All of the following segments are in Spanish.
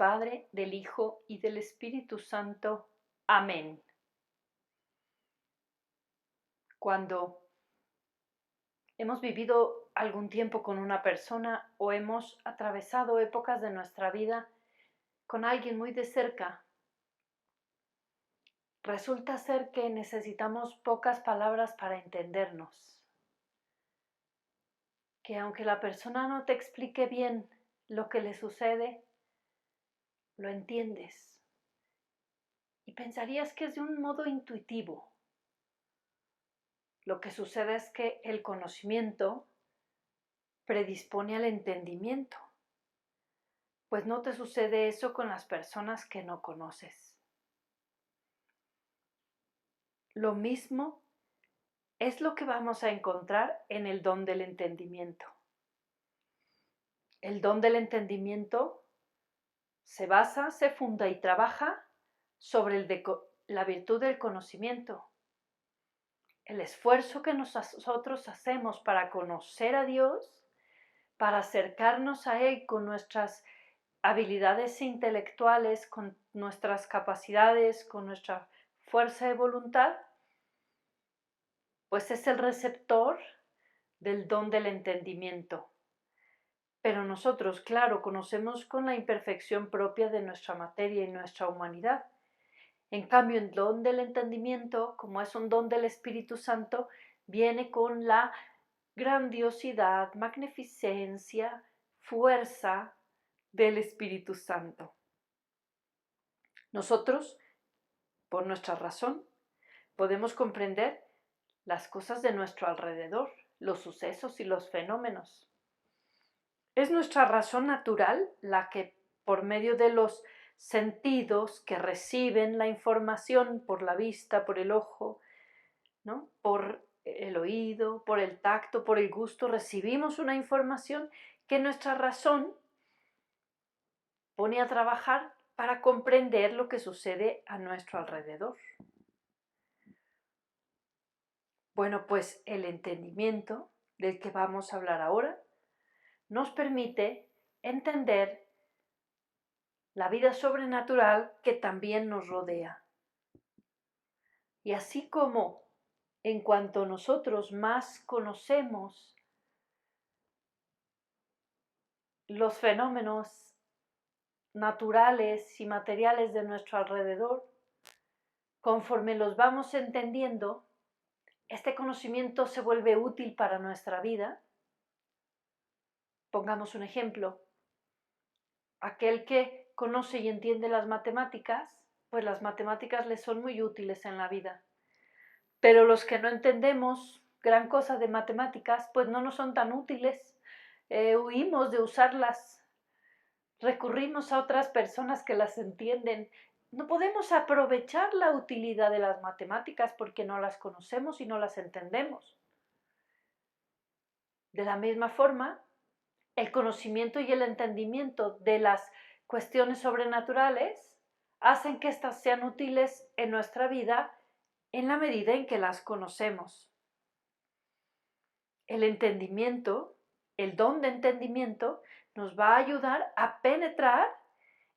Padre, del Hijo y del Espíritu Santo. Amén. Cuando hemos vivido algún tiempo con una persona o hemos atravesado épocas de nuestra vida con alguien muy de cerca, resulta ser que necesitamos pocas palabras para entendernos. Que aunque la persona no te explique bien lo que le sucede, lo entiendes. Y pensarías que es de un modo intuitivo. Lo que sucede es que el conocimiento predispone al entendimiento. Pues no te sucede eso con las personas que no conoces. Lo mismo es lo que vamos a encontrar en el don del entendimiento. El don del entendimiento se basa, se funda y trabaja sobre la virtud del conocimiento. El esfuerzo que nosotros hacemos para conocer a Dios, para acercarnos a Él con nuestras habilidades intelectuales, con nuestras capacidades, con nuestra fuerza de voluntad, pues es el receptor del don del entendimiento. Pero nosotros, claro, conocemos con la imperfección propia de nuestra materia y nuestra humanidad. En cambio, el don del entendimiento, como es un don del Espíritu Santo, viene con la grandiosidad, magnificencia, fuerza del Espíritu Santo. Nosotros, por nuestra razón, podemos comprender las cosas de nuestro alrededor, los sucesos y los fenómenos. Es nuestra razón natural la que, por medio de los sentidos que reciben la información por la vista, por el ojo, ¿no?, por el oído, por el tacto, por el gusto, recibimos una información que nuestra razón pone a trabajar para comprender lo que sucede a nuestro alrededor. Bueno, pues el entendimiento del que vamos a hablar ahora nos permite entender la vida sobrenatural que también nos rodea. Y así como en cuanto nosotros más conocemos los fenómenos naturales y materiales de nuestro alrededor, conforme los vamos entendiendo, este conocimiento se vuelve útil para nuestra vida. Pongamos un ejemplo. Aquel que conoce y entiende las matemáticas, pues las matemáticas les son muy útiles en la vida. Pero los que no entendemos gran cosa de matemáticas, pues no nos son tan útiles. Huimos de usarlas, recurrimos a otras personas que las entienden. No podemos aprovechar la utilidad de las matemáticas porque no las conocemos y no las entendemos. De la misma forma, el conocimiento y el entendimiento de las cuestiones sobrenaturales hacen que éstas sean útiles en nuestra vida en la medida en que las conocemos. El entendimiento, el don de entendimiento, nos va a ayudar a penetrar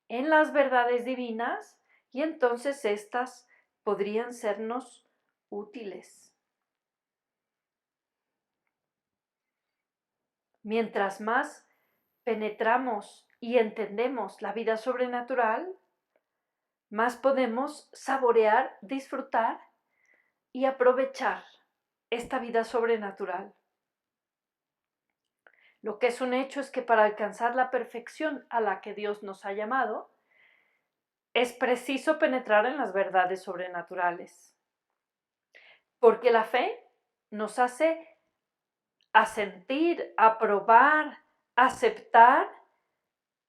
en las verdades divinas y entonces éstas podrían sernos útiles. Mientras más penetramos y entendemos la vida sobrenatural, más podemos saborear, disfrutar y aprovechar esta vida sobrenatural. Lo que es un hecho es que para alcanzar la perfección a la que Dios nos ha llamado, es preciso penetrar en las verdades sobrenaturales. Porque la fe nos hace asentir, aprobar, aceptar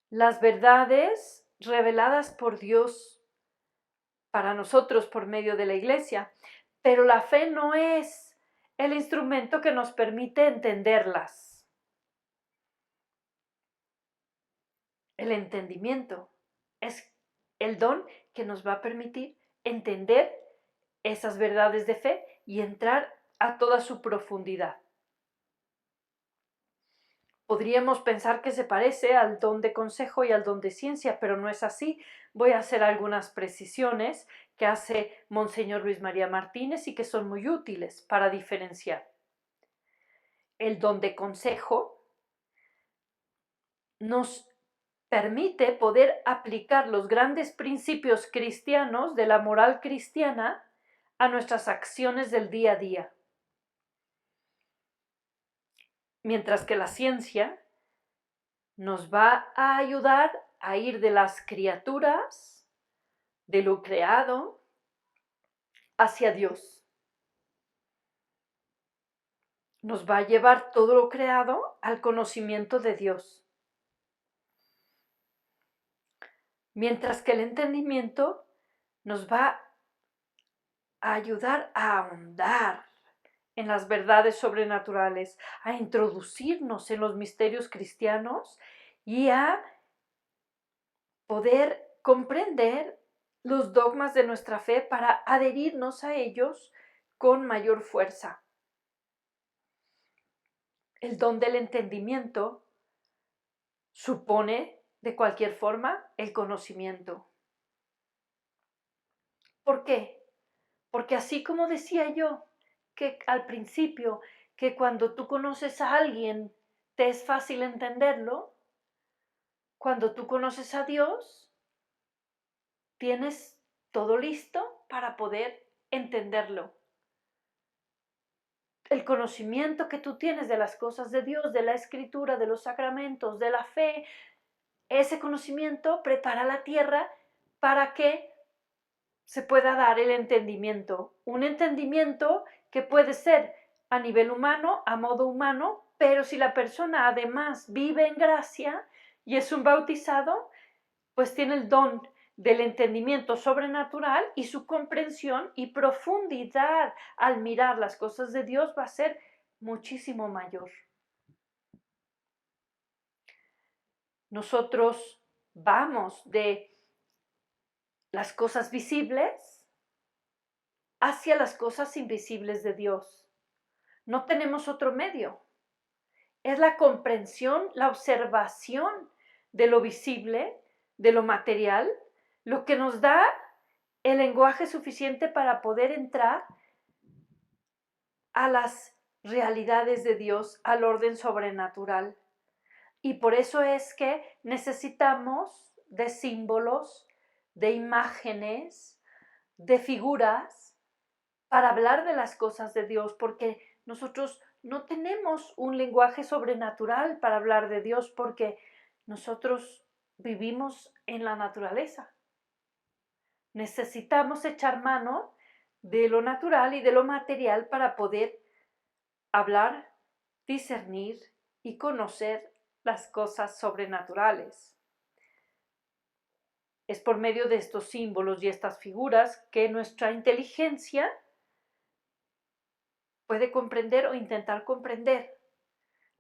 las verdades reveladas por Dios para nosotros por medio de la Iglesia. Pero la fe no es el instrumento que nos permite entenderlas. El entendimiento es el don que nos va a permitir entender esas verdades de fe y entrar a toda su profundidad. Podríamos pensar que se parece al don de consejo y al don de ciencia, pero no es así. Voy a hacer algunas precisiones que hace Monseñor Luis María Martínez y que son muy útiles para diferenciar. El don de consejo nos permite poder aplicar los grandes principios cristianos de la moral cristiana a nuestras acciones del día a día. Mientras que la ciencia nos va a ayudar a ir de las criaturas, de lo creado, hacia Dios. Nos va a llevar todo lo creado al conocimiento de Dios. Mientras que el entendimiento nos va a ayudar a ahondar en las verdades sobrenaturales, a introducirnos en los misterios cristianos y a poder comprender los dogmas de nuestra fe para adherirnos a ellos con mayor fuerza. El don del entendimiento supone, de cualquier forma, el conocimiento. ¿Por qué? Porque así como decía yo, que al principio, que cuando tú conoces a alguien te es fácil entenderlo, cuando tú conoces a Dios, tienes todo listo para poder entenderlo. El conocimiento que tú tienes de las cosas de Dios, de la Escritura, de los sacramentos, de la fe, ese conocimiento prepara la tierra para que se pueda dar el entendimiento. Un entendimiento que puede ser a nivel humano, a modo humano, pero si la persona además vive en gracia y es un bautizado, pues tiene el don del entendimiento sobrenatural y su comprensión y profundidad al mirar las cosas de Dios va a ser muchísimo mayor. Nosotros vamos de las cosas visibles hacia las cosas invisibles de Dios. No tenemos otro medio. Es la comprensión, la observación de lo visible, de lo material, lo que nos da el lenguaje suficiente para poder entrar a las realidades de Dios, al orden sobrenatural. Y por eso es que necesitamos de símbolos, de imágenes, de figuras para hablar de las cosas de Dios, porque nosotros no tenemos un lenguaje sobrenatural para hablar de Dios, porque nosotros vivimos en la naturaleza. Necesitamos echar mano de lo natural y de lo material para poder hablar, discernir y conocer las cosas sobrenaturales. Es por medio de estos símbolos y estas figuras que nuestra inteligencia puede comprender o intentar comprender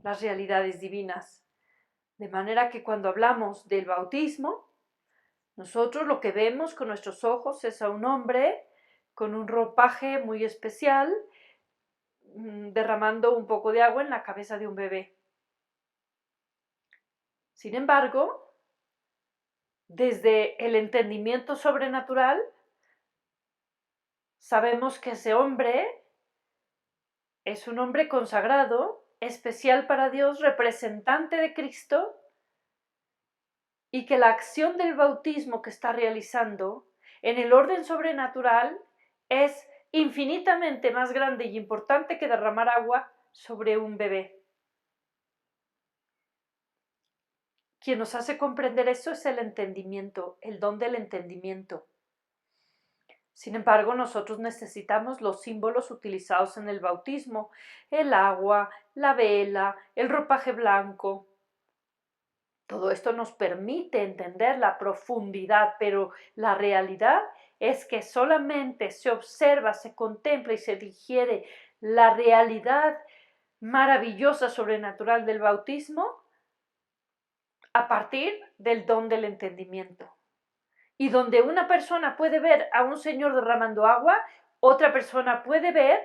las realidades divinas. De manera que cuando hablamos del bautismo, nosotros lo que vemos con nuestros ojos es a un hombre con un ropaje muy especial, derramando un poco de agua en la cabeza de un bebé. Sin embargo, desde el entendimiento sobrenatural, sabemos que ese hombre es un hombre consagrado, especial para Dios, representante de Cristo, y que la acción del bautismo que está realizando en el orden sobrenatural es infinitamente más grande y importante que derramar agua sobre un bebé. Quien nos hace comprender eso es el entendimiento, el don del entendimiento. Sin embargo, nosotros necesitamos los símbolos utilizados en el bautismo, el agua, la vela, el ropaje blanco. Todo esto nos permite entender la profundidad, pero la realidad es que solamente se observa, se contempla y se digiere la realidad maravillosa, sobrenatural del bautismo a partir del don del entendimiento. Y donde una persona puede ver a un señor derramando agua, otra persona puede ver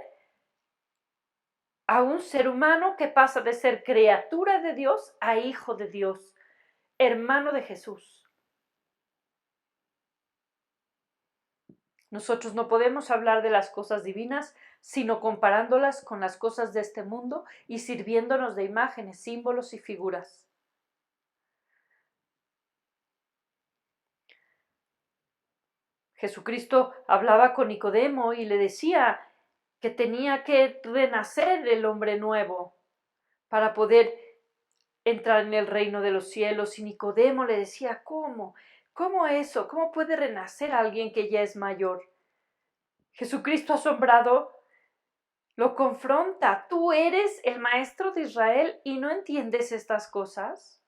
a un ser humano que pasa de ser criatura de Dios a hijo de Dios, hermano de Jesús. Nosotros no podemos hablar de las cosas divinas sino comparándolas con las cosas de este mundo y sirviéndonos de imágenes, símbolos y figuras. Jesucristo hablaba con Nicodemo y le decía que tenía que renacer el hombre nuevo para poder entrar en el reino de los cielos. Y Nicodemo le decía, ¿cómo? ¿Cómo eso? ¿Cómo puede renacer alguien que ya es mayor? Jesucristo asombrado lo confronta. ¿Tú eres el maestro de Israel y no entiendes estas cosas?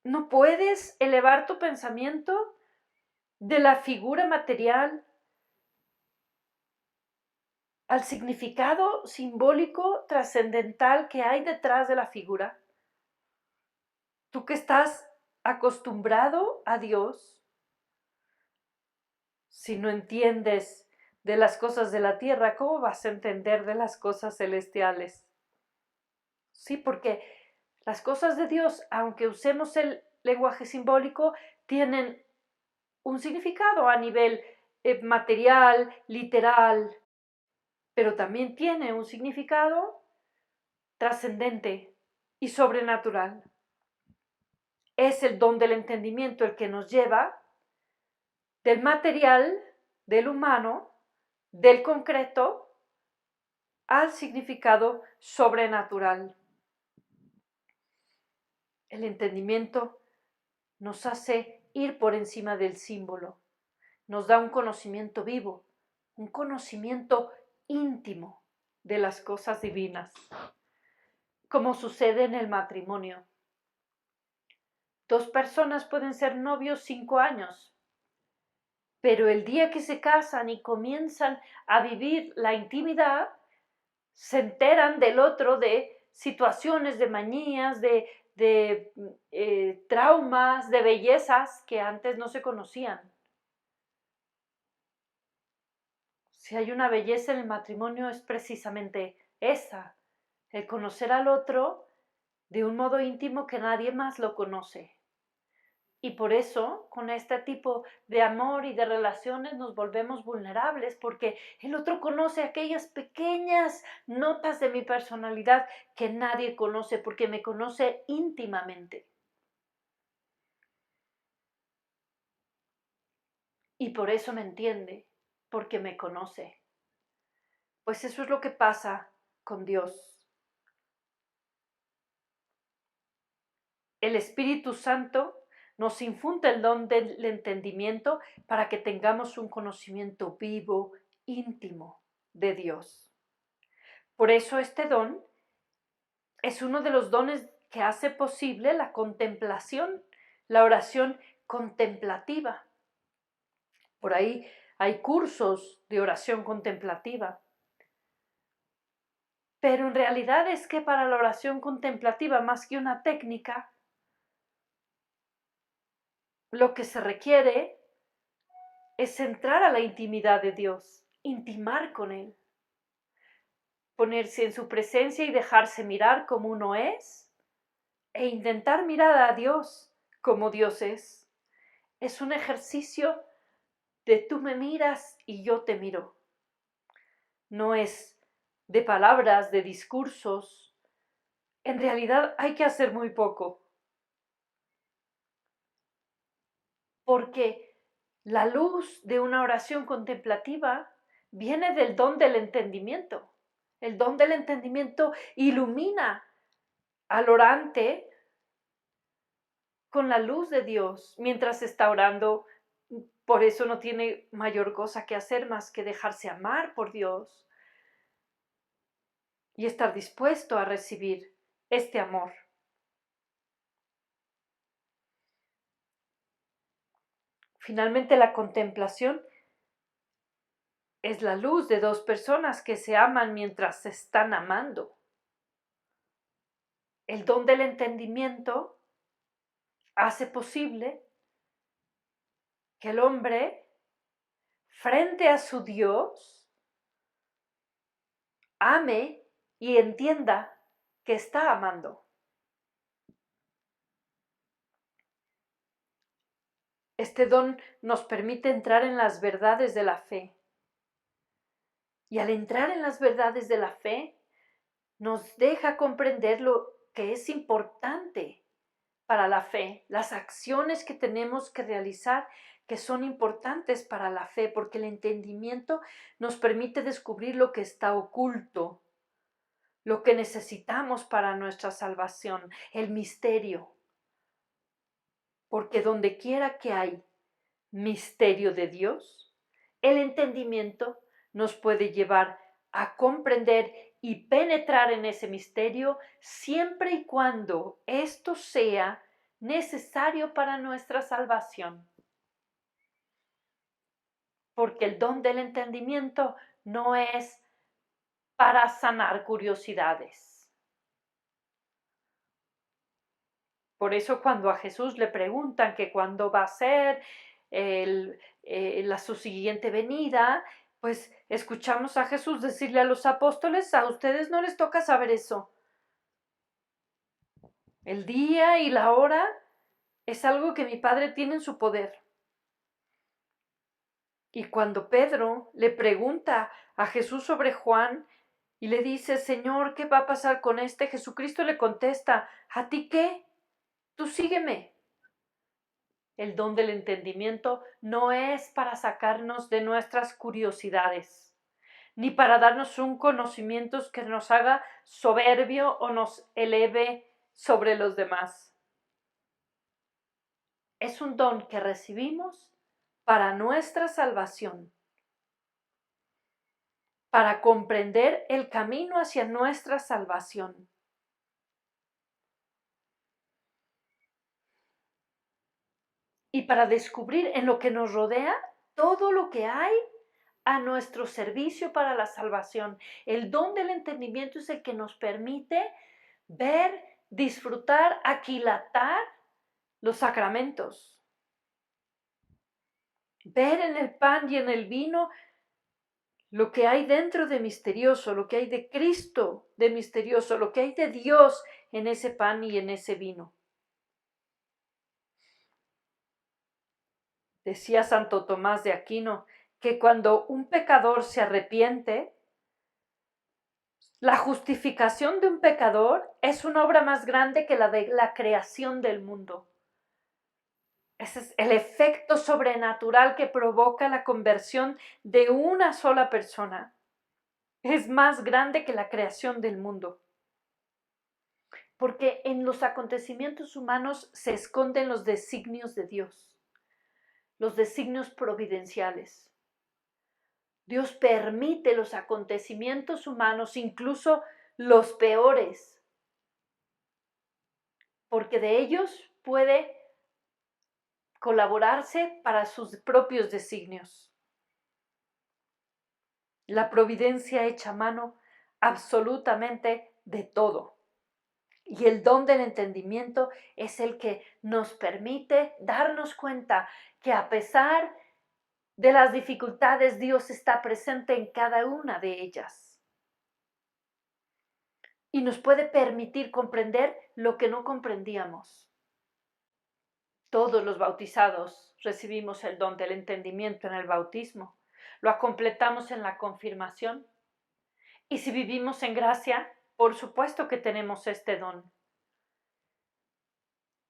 ¿No puedes elevar tu pensamiento de la figura material al significado simbólico trascendental que hay detrás de la figura? Tú que estás acostumbrado a Dios, si no entiendes de las cosas de la tierra, ¿cómo vas a entender de las cosas celestiales? Sí, porque las cosas de Dios, aunque usemos el lenguaje simbólico, tienen un significado a nivel material, literal, pero también tiene un significado trascendente y sobrenatural. Es el don del entendimiento el que nos lleva del material, del humano, del concreto, al significado sobrenatural. El entendimiento nos hace ir por encima del símbolo, nos da un conocimiento vivo, un conocimiento íntimo de las cosas divinas, como sucede en el matrimonio. Dos personas pueden ser novios 5 años, pero el día que se casan y comienzan a vivir la intimidad, se enteran del otro de situaciones, de manías, de traumas, de bellezas que antes no se conocían. Si hay una belleza en el matrimonio es precisamente esa, el conocer al otro de un modo íntimo que nadie más lo conoce. Y por eso, con este tipo de amor y de relaciones nos volvemos vulnerables, porque el otro conoce aquellas pequeñas notas de mi personalidad que nadie conoce, porque me conoce íntimamente. Y por eso me entiende, porque me conoce. Pues eso es lo que pasa con Dios. El Espíritu Santo nos infunde el don del entendimiento para que tengamos un conocimiento vivo, íntimo de Dios. Por eso este don es uno de los dones que hace posible la contemplación, la oración contemplativa. Por ahí hay cursos de oración contemplativa. Pero en realidad es que para la oración contemplativa, más que una técnica, lo que se requiere es entrar a la intimidad de Dios, intimar con Él, ponerse en su presencia y dejarse mirar como uno es e intentar mirar a Dios como Dios es. Es un ejercicio de tú me miras y yo te miro. No es de palabras, de discursos. En realidad hay que hacer muy poco. Porque la luz de una oración contemplativa viene del don del entendimiento. El don del entendimiento ilumina al orante con la luz de Dios mientras está orando. Por eso no tiene mayor cosa que hacer más que dejarse amar por Dios y estar dispuesto a recibir este amor. Finalmente, la contemplación es la luz de dos personas que se aman mientras se están amando. El don del entendimiento hace posible que el hombre, frente a su Dios, ame y entienda que está amando. Este don nos permite entrar en las verdades de la fe. Y al entrar en las verdades de la fe, nos deja comprender lo que es importante para la fe, las acciones que tenemos que realizar que son importantes para la fe, porque el entendimiento nos permite descubrir lo que está oculto, lo que necesitamos para nuestra salvación, el misterio. Porque donde quiera que hay misterio de Dios, el entendimiento nos puede llevar a comprender y penetrar en ese misterio siempre y cuando esto sea necesario para nuestra salvación. Porque el don del entendimiento no es para sanar curiosidades. Por eso cuando a Jesús le preguntan que cuándo va a ser su siguiente venida, pues escuchamos a Jesús decirle a los apóstoles: a ustedes no les toca saber eso. El día y la hora es algo que mi Padre tiene en su poder. Y cuando Pedro le pregunta a Jesús sobre Juan y le dice: Señor, ¿qué va a pasar con este? Jesucristo le contesta: ¿a ti qué? Tú sígueme. El don del entendimiento no es para sacarnos de nuestras curiosidades, ni para darnos un conocimiento que nos haga soberbio o nos eleve sobre los demás. Es un don que recibimos para nuestra salvación, para comprender el camino hacia nuestra salvación. Y para descubrir en lo que nos rodea todo lo que hay a nuestro servicio para la salvación. El don del entendimiento es el que nos permite ver, disfrutar, aquilatar los sacramentos. Ver en el pan y en el vino lo que hay dentro de misterioso, lo que hay de Cristo de misterioso, lo que hay de Dios en ese pan y en ese vino. Decía Santo Tomás de Aquino que cuando un pecador se arrepiente, la justificación de un pecador es una obra más grande que la de la creación del mundo. Ese es el efecto sobrenatural que provoca la conversión de una sola persona. Es más grande que la creación del mundo. Porque en los acontecimientos humanos se esconden los designios de Dios, los designios providenciales. Dios permite los acontecimientos humanos, incluso los peores, porque de ellos puede colaborarse para sus propios designios. La providencia echa mano absolutamente de todo. Y el don del entendimiento es el que nos permite darnos cuenta que a pesar de las dificultades, Dios está presente en cada una de ellas. Y nos puede permitir comprender lo que no comprendíamos. Todos los bautizados recibimos el don del entendimiento en el bautismo. Lo completamos en la confirmación. Y si vivimos en gracia, por supuesto que tenemos este don.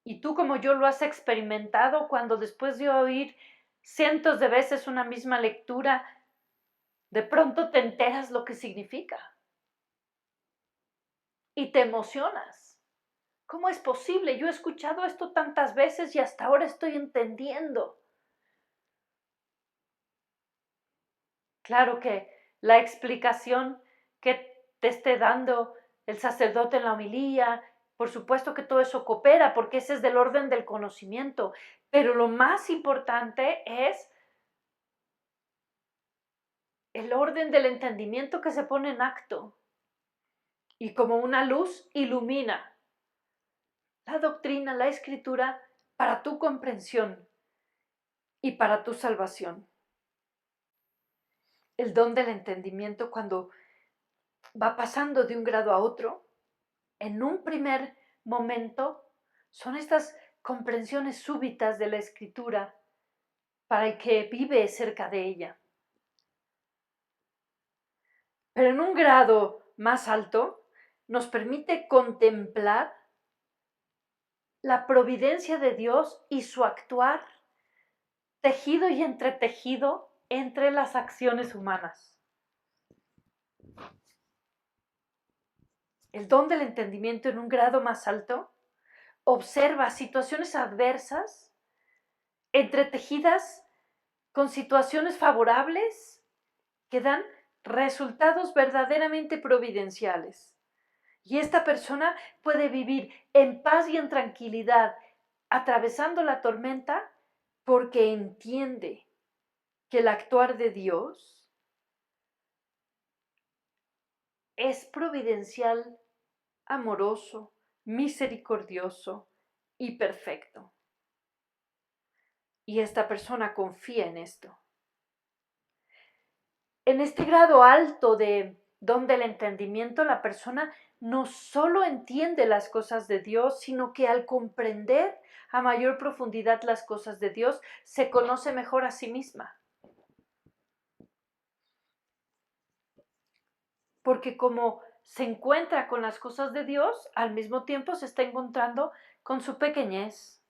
Y tú, como yo, lo has experimentado cuando después de oír cientos de veces una misma lectura, de pronto te enteras lo que significa. Y te emocionas. ¿Cómo es posible? Yo he escuchado esto tantas veces y hasta ahora estoy entendiendo. Claro que la explicación que te esté dando el sacerdote en la homilía, por supuesto que todo eso coopera, porque ese es del orden del conocimiento, pero lo más importante es el orden del entendimiento que se pone en acto y como una luz ilumina la doctrina, la escritura, para tu comprensión y para tu salvación. El don del entendimiento, cuando va pasando de un grado a otro. En un primer momento son estas comprensiones súbitas de la escritura para el que vive cerca de ella. Pero en un grado más alto nos permite contemplar la providencia de Dios y su actuar tejido y entretejido entre las acciones humanas. El don del entendimiento en un grado más alto observa situaciones adversas entretejidas con situaciones favorables que dan resultados verdaderamente providenciales. Y esta persona puede vivir en paz y en tranquilidad, atravesando la tormenta, porque entiende que el actuar de Dios es providencial, amoroso, misericordioso y perfecto. Y esta persona confía en esto. En este grado alto de don del entendimiento, la persona no solo entiende las cosas de Dios, sino que al comprender a mayor profundidad las cosas de Dios, se conoce mejor a sí misma. Porque como se encuentra con las cosas de Dios, al mismo tiempo se está encontrando con su pequeñez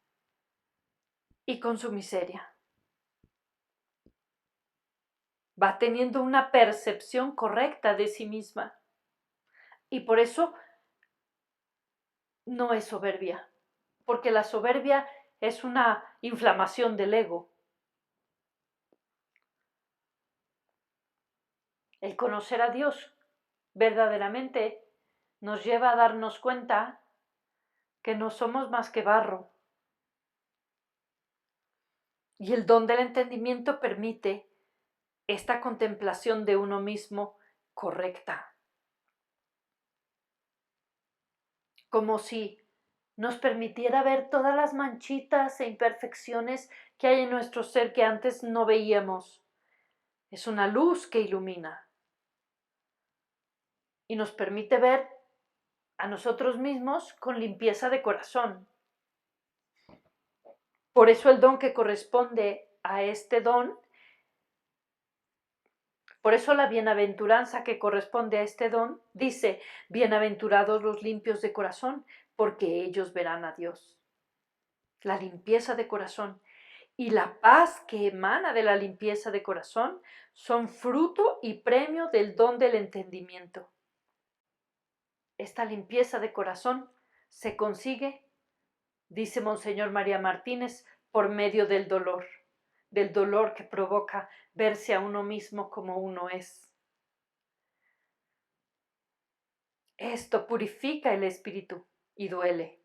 y con su miseria. Va teniendo una percepción correcta de sí misma. Y por eso no es soberbia, porque la soberbia es una inflamación del ego. El conocer a Dios verdaderamente nos lleva a darnos cuenta que no somos más que barro. Y el don del entendimiento permite esta contemplación de uno mismo correcta. Como si nos permitiera ver todas las manchitas e imperfecciones que hay en nuestro ser que antes no veíamos. Es una luz que ilumina y nos permite ver a nosotros mismos con limpieza de corazón. Por eso el don que corresponde a este don, por eso la bienaventuranza que corresponde a este don, dice, bienaventurados los limpios de corazón, porque ellos verán a Dios. La limpieza de corazón y la paz que emana de la limpieza de corazón son fruto y premio del don del entendimiento. Esta limpieza de corazón se consigue, dice Monseñor María Martínez, por medio del dolor que provoca verse a uno mismo como uno es. Esto purifica el espíritu y duele.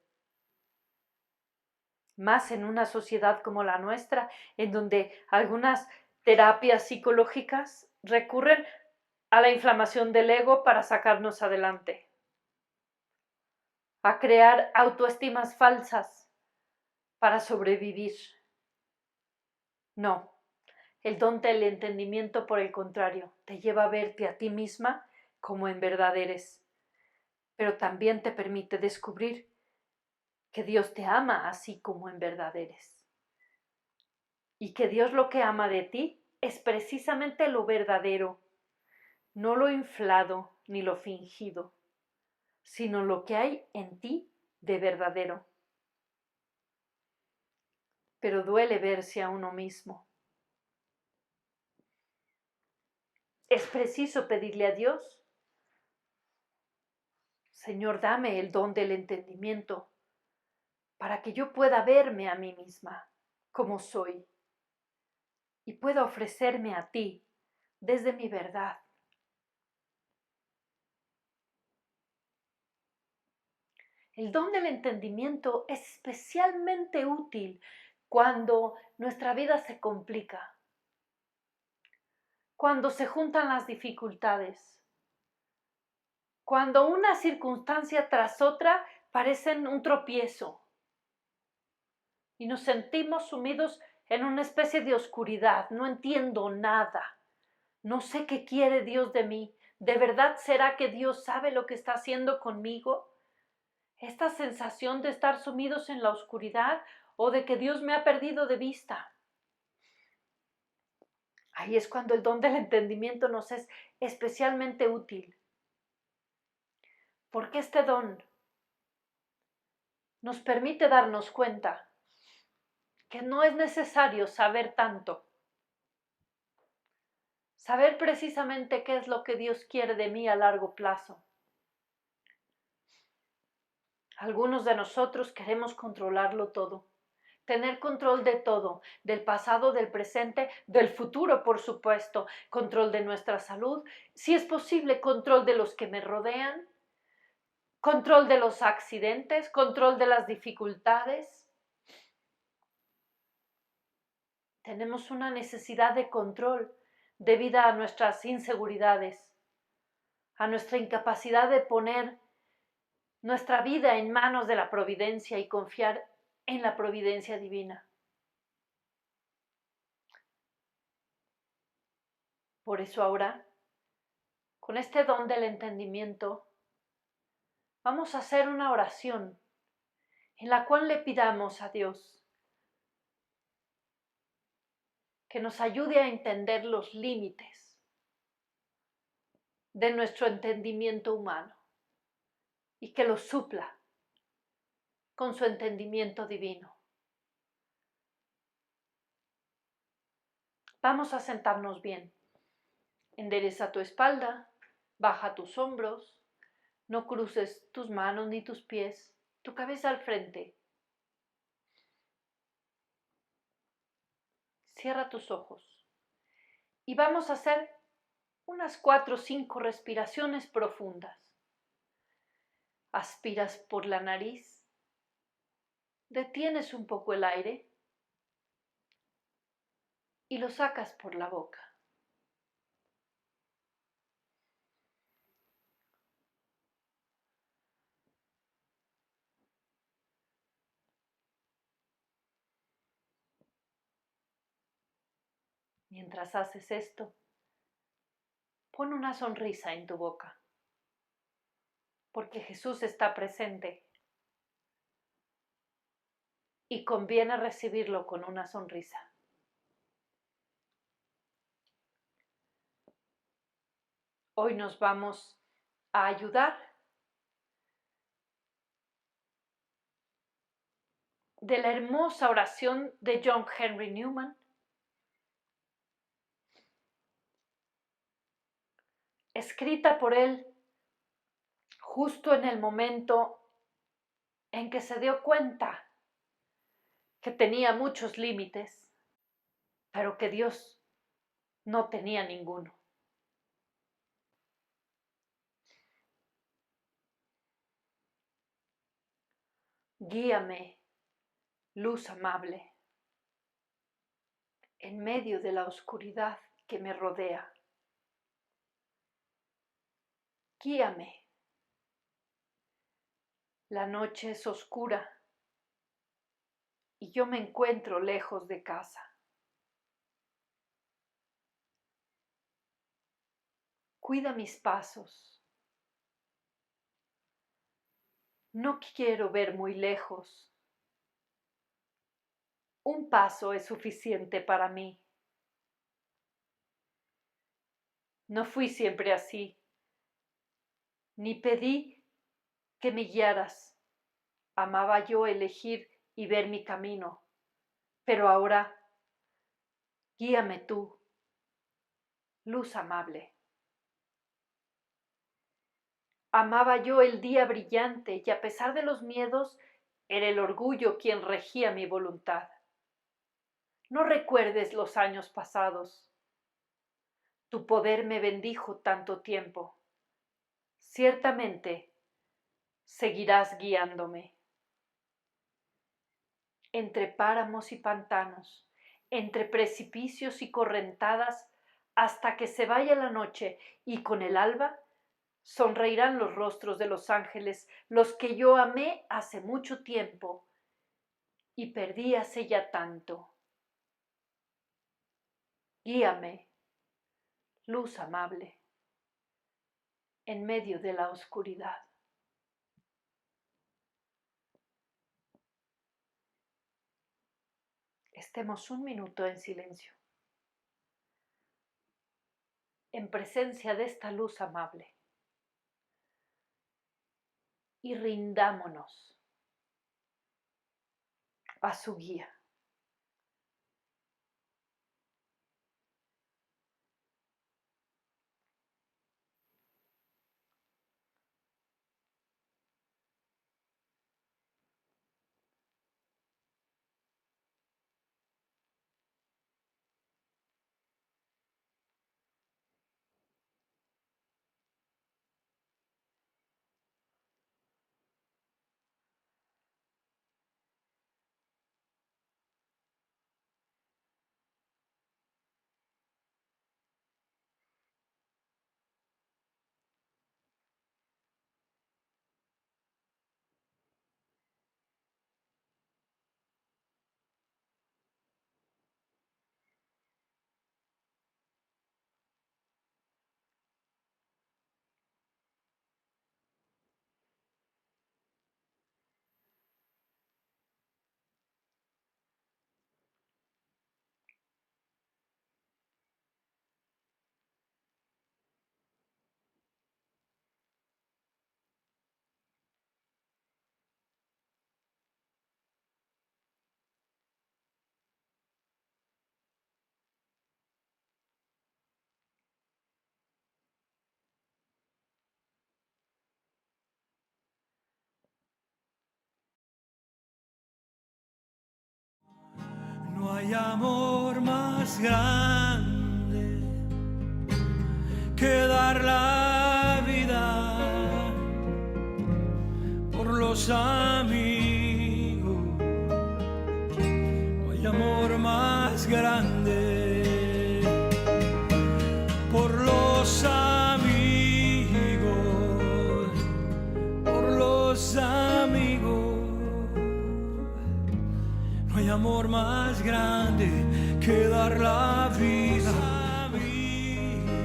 Más en una sociedad como la nuestra, en donde algunas terapias psicológicas recurren a la inflamación del ego para sacarnos adelante, a crear autoestimas falsas para sobrevivir. No, el don del entendimiento, por el contrario, te lleva a verte a ti misma como en verdad eres, pero también te permite descubrir que Dios te ama así como en verdad eres. Y que Dios lo que ama de ti es precisamente lo verdadero, no lo inflado ni lo fingido, sino lo que hay en ti de verdadero. Pero duele verse a uno mismo. Es preciso pedirle a Dios, Señor, dame el don del entendimiento para que yo pueda verme a mí misma como soy y pueda ofrecerme a ti desde mi verdad. El don del entendimiento es especialmente útil cuando nuestra vida se complica, cuando se juntan las dificultades, cuando una circunstancia tras otra parecen un tropiezo y nos sentimos sumidos en una especie de oscuridad. No entiendo nada, no sé qué quiere Dios de mí, ¿De verdad será que Dios sabe lo que está haciendo conmigo? ¿Esta sensación de estar sumidos en la oscuridad o de que Dios me ha perdido de vista? Ahí es cuando el don del entendimiento nos es especialmente útil. Porque este don nos permite darnos cuenta que no es necesario saber tanto. Saber precisamente qué es lo que Dios quiere de mí a largo plazo. Algunos de nosotros queremos controlarlo todo, tener control de todo, del pasado, del presente, del futuro, por supuesto, control de nuestra salud, si es posible, control de los que me rodean, control de los accidentes, control de las dificultades. Tenemos una necesidad de control debido a nuestras inseguridades, a nuestra incapacidad de poner nuestra vida en manos de la providencia y confiar en la providencia divina. Por eso ahora, con este don del entendimiento, vamos a hacer una oración en la cual le pidamos a Dios que nos ayude a entender los límites de nuestro entendimiento humano y que los supla con su entendimiento divino. Vamos a sentarnos bien. Endereza tu espalda, baja tus hombros, no cruces tus manos ni tus pies, tu cabeza al frente. Cierra tus ojos y vamos a hacer unas 4 o 5 respiraciones profundas. Aspiras por la nariz, detienes un poco el aire y lo sacas por la boca. Mientras haces esto, pon una sonrisa en tu boca, porque Jesús está presente y conviene recibirlo con una sonrisa. Hoy nos vamos a ayudar de la hermosa oración de John Henry Newman, escrita por él justo en el momento en que se dio cuenta que tenía muchos límites, pero que Dios no tenía ninguno. Guíame, luz amable, en medio de la oscuridad que me rodea. Guíame. La noche es oscura y yo me encuentro lejos de casa. Cuida mis pasos. No quiero ver muy lejos. Un paso es suficiente para mí. No fui siempre así, ni pedí que me guiaras. Amaba yo elegir y ver mi camino, pero ahora guíame tú, luz amable. Amaba yo el día brillante y a pesar de los miedos, era el orgullo quien regía mi voluntad. No recuerdes los años pasados. Tu poder me bendijo tanto tiempo. Ciertamente seguirás guiándome. Entre páramos y pantanos, entre precipicios y correntadas, hasta que se vaya la noche y con el alba sonreirán los rostros de los ángeles, los que yo amé hace mucho tiempo y perdí hace ya tanto. Guíame, luz amable. en medio de la oscuridad. Estemos un minuto en silencio, en presencia de esta luz amable, y rindámonos a su guía. No hay amor más grande que dar la vida por los amigos. No hay amor más grande por los amigos, por los amigos. No hay amor más grande que dar la vida, amigos,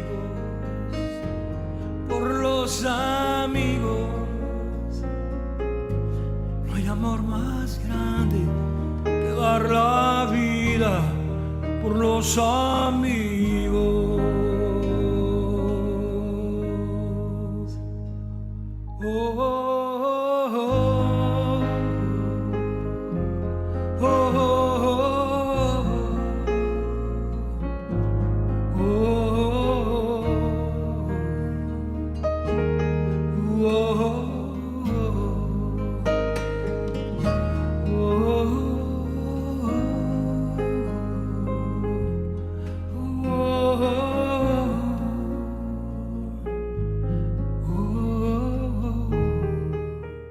por los amigos. No hay amor más grande que dar la vida por los amigos. Oh, oh, oh, oh.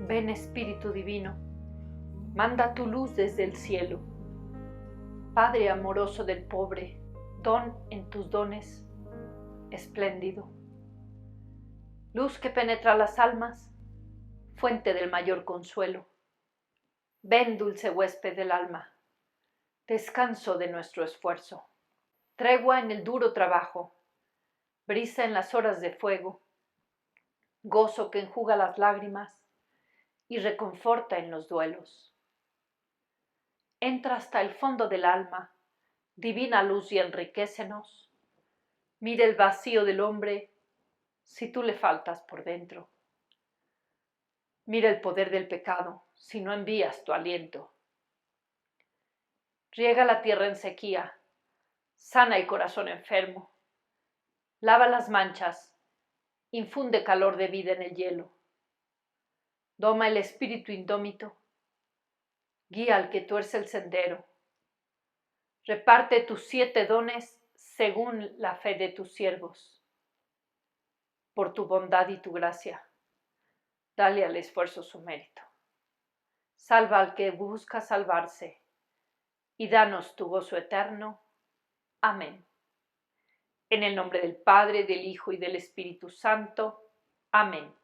Ven, Espíritu Divino, manda tu luz desde el cielo. Padre amoroso del pobre, don en tus dones, espléndido. Luz que penetra las almas, fuente del mayor consuelo. Ven, dulce huésped del alma, descanso de nuestro esfuerzo. Tregua en el duro trabajo, brisa en las horas de fuego, gozo que enjuga las lágrimas y reconforta en los duelos. Entra hasta el fondo del alma, divina luz, y enriquécenos. Mira el vacío del hombre si tú le faltas por dentro. Mira el poder del pecado si no envías tu aliento. Riega la tierra en sequía, sana el corazón enfermo, lava las manchas, infunde calor de vida en el hielo. Doma el espíritu indómito, guía al que tuerce el sendero. Reparte tus 7 dones según la fe de tus siervos. Por tu bondad y tu gracia, dale al esfuerzo su mérito. Salva al que busca salvarse y danos tu gozo eterno. Amén. En el nombre del Padre, del Hijo y del Espíritu Santo. Amén.